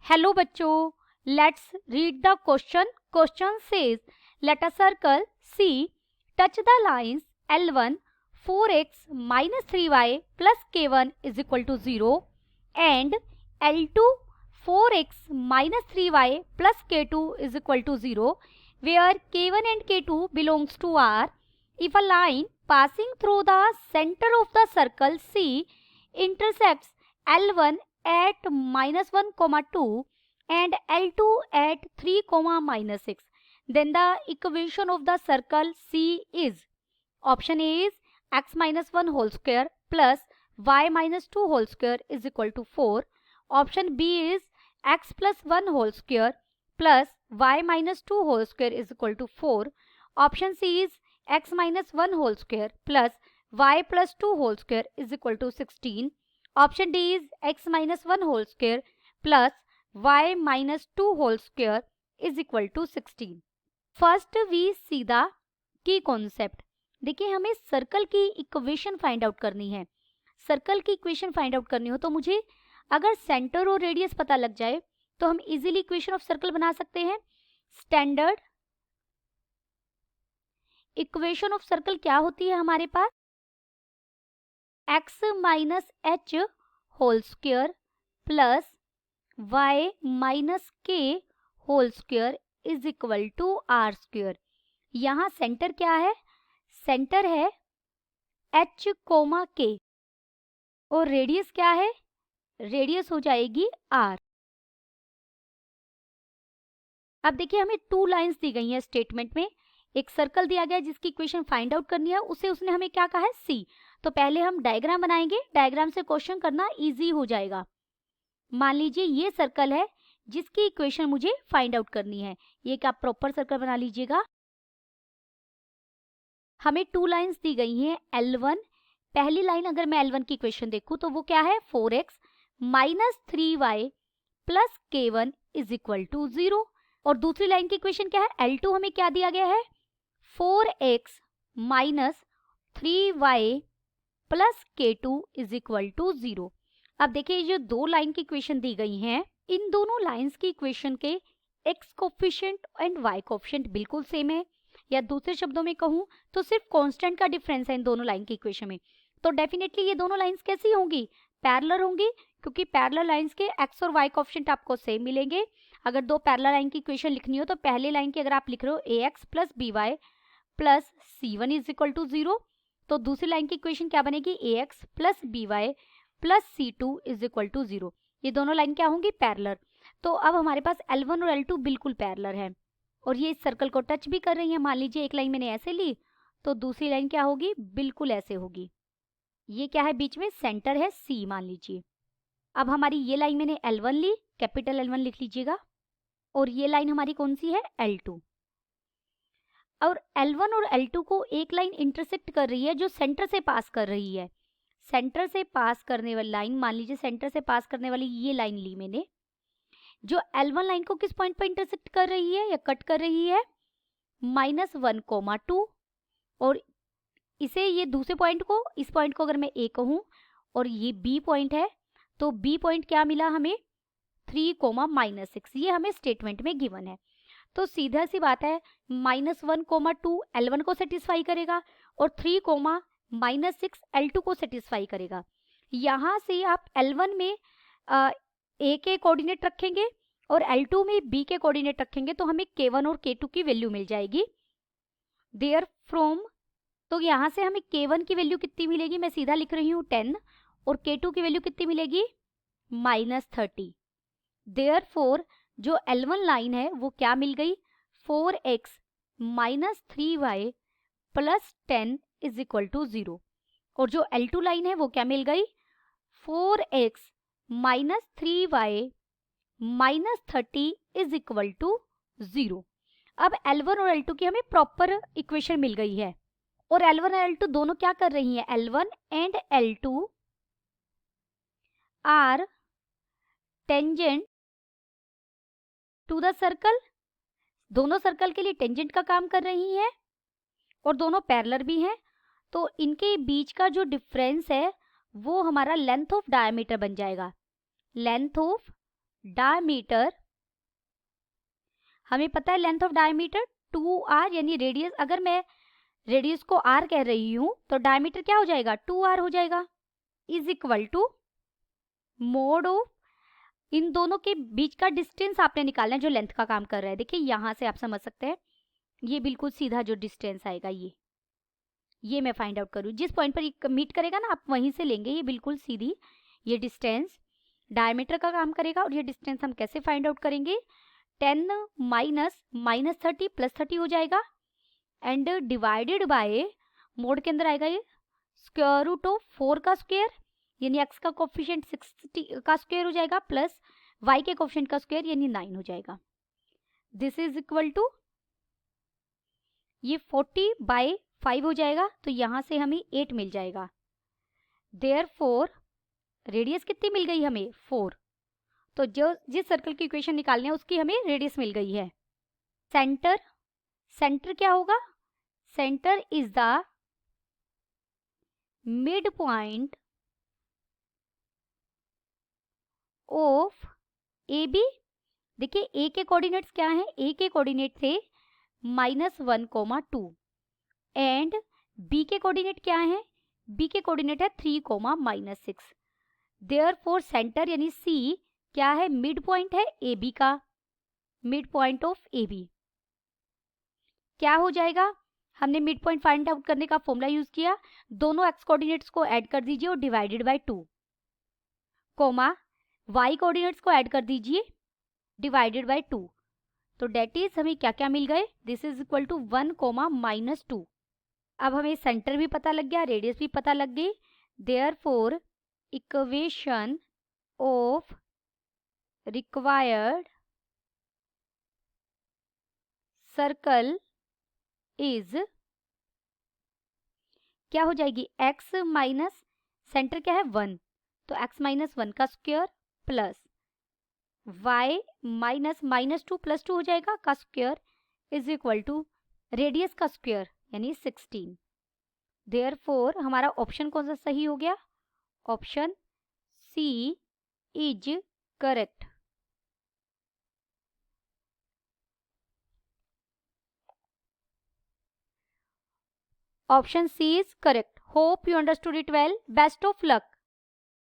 Hello बच्चों, let's read the question. Question says late a circle C touch the lines L1 4x minus 3y plus k1 is equal to 0 and L2 4x minus 3y plus k2 is equal to 0 where k1 and k2 belongs to R. If a line passing through the center of the circle C intersects L1 at minus 1 comma 2 and L2 at 3 comma minus 6, then the equation of the circle C is. Option A is x minus 1 whole square plus y minus 2 whole square is equal to 4. Option B is x plus 1 whole square plus y minus 2 whole square is equal to 4. Option C is x minus 1 whole square plus y plus 2 whole square is equal to 16. Option D is x minus 1 whole square plus y minus 2 whole square is equal to 16. First we see the key concept. देखिए, हमें circle की equation find out करनी है. Circle की equation find out करनी हो तो मुझे अगर सेंटर और रेडियस पता लग जाए तो हम इजीली इक्वेशन ऑफ सर्कल बना सकते हैं. स्टैंडर्ड इक्वेशन ऑफ सर्कल क्या होती है हमारे पास? x minus h whole square plus y minus k whole square is equal to r square. यहाँ सेंटर क्या है? सेंटर है h कोमा k और रेडियस क्या है? रेडियस हो जाएगी r. अब देखिए, हमें टू लाइंस दी गई हैं स्टेटमेंट में. एक सर्कल दिया गया है जिसकी इक्वेशन फाइंड आउट करनी है, उसे उसने हमें क्या कहा है? C. तो पहले हम डायग्राम बनाएंगे, डायग्राम से क्वेश्चन करना इजी हो जाएगा. मान लीजिए ये सर्कल है जिसकी इक्वेशन मुझे फाइंड आउट करनी है. ये एक आप प्रॉपर सर्कल बना लीजिएगा. हमें टू लाइंस दी गई हैं L1. पहली लाइन अगर मैं L1 की इक्वेशन देखूं तो वो क्या है? 4x minus 3y plus k1 is equal to 0. और दूसरी लाइन की इक्वेशन क्या है? L2 हमें क्या दिया गया है? 4x minus 3y plus k2 is equal to 0. अब देखिए, ये जो दो लाइन की इक्वेशन दी गई हैं, इन दोनों लाइंस की इक्वेशन के x coefficient and y coefficient बिल्कुल सेम है. या दूसरे शब्दों में कहूं तो सिर्फ कांस्टेंट का डिफरेंस है इन दोनों लाइन की इक्वेशन में. तो डेफिनेटली ये दोनों लाइंस कैसी होंगी? पैरेलल होंगी, क्योंकि पैरेलल लाइंस के x और y कोफिशिएंट आपको सेम मिलेंगे. अगर दो पैरेलल लाइन की इक्वेशन लिखनी हो तो पहले लाइन की अगर आप लिख रहे हो ax plus by plus c1 is equal to 0, तो दूसरी लाइन की इक्वेशन क्या बनेगी? ax plus by plus c2 is equal to 0. ये दोनों लाइन क्या होंगी? पैरेलल. तो अब हमारे पास L1 और L2 बिल्कुल पैरेलल है और ये इस सर्कल को टच भी कर रही है. मान लीजिए एक लाइन मैंने ऐसे ली तो दूसरी लाइन क्या होगी? बिल्कुल ऐसे होगी. ये क्या है बीच में? सेंटर है C मान लीजिए. अब हमारी ये लाइन मैंने L1 ली, कैपिटल L1 लिख लीजिएगा, और ये लाइन हमारी कौन सी है? L2. और L1 और L2 को एक लाइन इंटरसेक्ट कर रही है जो सेंटर से पास कर रही है. सेंटर से पास करने वाली लाइन, मान लीजिए सेंटर से पास करने वाली ये लाइन ली मैंने, जो L1 लाइन को किस पॉइंट पर इंटरसेक्ट कर रही है या कट कर रही है? Minus 1 comma 2. और इसे, ये दूसरे पॉइंट को, इस पॉइंट को अगर मैं A कहूँ और ये B पॉइंट है, तो B पॉइंट क्या मिला हमें? 3 कोमा माइनस 6. ये हमें स्टेटमेंट में गिवन है. तो सीधा सी बात है, माइनस 1 कोमा 2 L1 को सेटिस्फाई करेगा और 3 कोमा माइनस 6 L2 को सेटिस्फाई करेगा. यहाँ से आप L1 में A के कोऑर्डिनेट रखेंगे और L2 में B के कोऑर्डिनेट रखेंगे तो हमें K1 और K2 की वैल्यू मिल जाएगी. देयर फ्रॉम, तो यहाँ से हमें K1 की वैल्यू कितनी मिलेगी? मैं सीधा लिख रही हूँ 10, और K2 की वैल्यू कितनी मिलेगी? माइनस 30. देयरफॉर जो L1 लाइन है वो क्या मिल गई? 4x minus 3y plus 10 is equal to 0. और जो L2 लाइन है वो क्या मिल गई? 4x minus 3y minus 30 is equal to 0. अब L1 और L2 की हमें प्रॉपर इक्वेशन मिल गई है. और L1 और L2 दोनों क्या कर रही हैं? L1 and L2 are tangent to the circle. दोनों सर्कल के लिए टेंजेंट का काम कर रही हैं और दोनों पैरेलल भी हैं. तो इनके बीच का जो डिफरेंस है वो हमारा लेंथ ऑफ डायमीटर बन जाएगा. लेंथ ऑफ डायमीटर, हमें पता है लेंथ ऑफ डायमीटर 2r, यानी रेडियस, अगर मैं रेडियस को r कह रही हूं तो डायमीटर क्या हो जाएगा 2r हो जाएगा, is equal to mod of, इन दोनों के बीच का डिस्टेंस आपने निकालना है जो लेंथ का काम कर रहा है। देखिए यहां से आप समझ सकते हैं, ये बिल्कुल सीधा जो डिस्टेंस आएगा ये मैं फाइंड आउट करूँ, जिस पॉइंट पर ये मीट करेगा ना आप वहीं से लेंगे, ये बिल्कुल सीधी ये डिस्टेंस डायमीटर का काम करेगा। और ये डिस्टेंस हम कैसे फाइंड आउट करेंगे, 10 माइनस -30 +30 हो जाएगा, एंड डिवाइडेड बाय, मोड के अंदर आएगा ये स्क्वायर रूट ऑफ 4 का स्क्वायर, यानी x का कोफिशिएंट 60 का स्क्वायर हो जाएगा, प्लस y के कोफिशिएंट का स्क्वायर यानी 9 हो जाएगा। दिस इज इक्वल टू, ये 40/5 हो जाएगा, तो यहां से हमें 8 मिल जाएगा। देयरफॉर रेडियस कितनी मिल गई हमें 4, तो जो जिस सर्कल की इक्वेशन निकालनी है उसकी हमें रेडियस मिल गई है। सेंटर, सेंटर क्या होगा, centre is the mid point of A B. देखिए ए के कोऑर्डिनेट्स क्या हैं, ए के कोऑर्डिनेट थे -1, 2, एंड बी के कोऑर्डिनेट क्या है, बी के कोऑर्डिनेट है 3, -6। देयरफॉर सेंटर यानी सी क्या है, मिड पॉइंट है ए बी का, mid point of A B क्या हो जाएगा, हमने मिड पॉइंट फाइंड आउट करने का फॉर्मूला यूज किया, दोनों एक्स कोऑर्डिनेट्स को ऐड कर दीजिए और divided by 2, comma Y coordinates को ऐड कर दीजिए डिवाइडेड बाय 2, तो डेट इज हमें क्या क्या मिल गए, दिस इज इक्वल टू 1, -2। अब हमें सेंटर भी पता लग गया, रेडियस भी पता लग गई। Therefore equation of required circle is क्या हो जाएगी, x माइनस सेंटर क्या है 1, तो x -1 का स्क्वायर प्लस y -2 +2 हो जाएगा का square is equal to radius का स्क्वायर यानी 16। देयरफॉर हमारा ऑप्शन कौन सा सही हो गया, option C is correct. Option C is correct. Hope you understood it well. Best of luck.